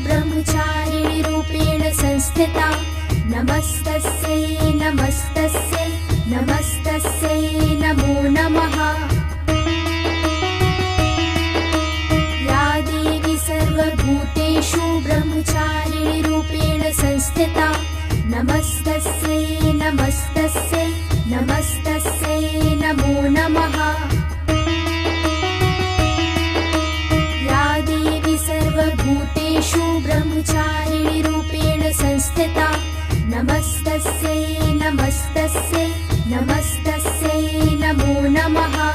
ब्रह्मचारिणी रूपेण संस्थिता नमस्तस्यै नमस्तस्यै नमस्तस्यै नमो नमः। या देवी सर्वभूतेषु ब्रह्मचारिणी रूपेण संस्थिता नमस्तस्यै नमस्तस्यै नमस्तस्यै नमो नमः। या देवी सर्वभूतेषु ब्रह्मचारिणी रूपेण संस्थिता नमस्तस्यै नमस्तस्यै नमस्तस्यै नमो नमः।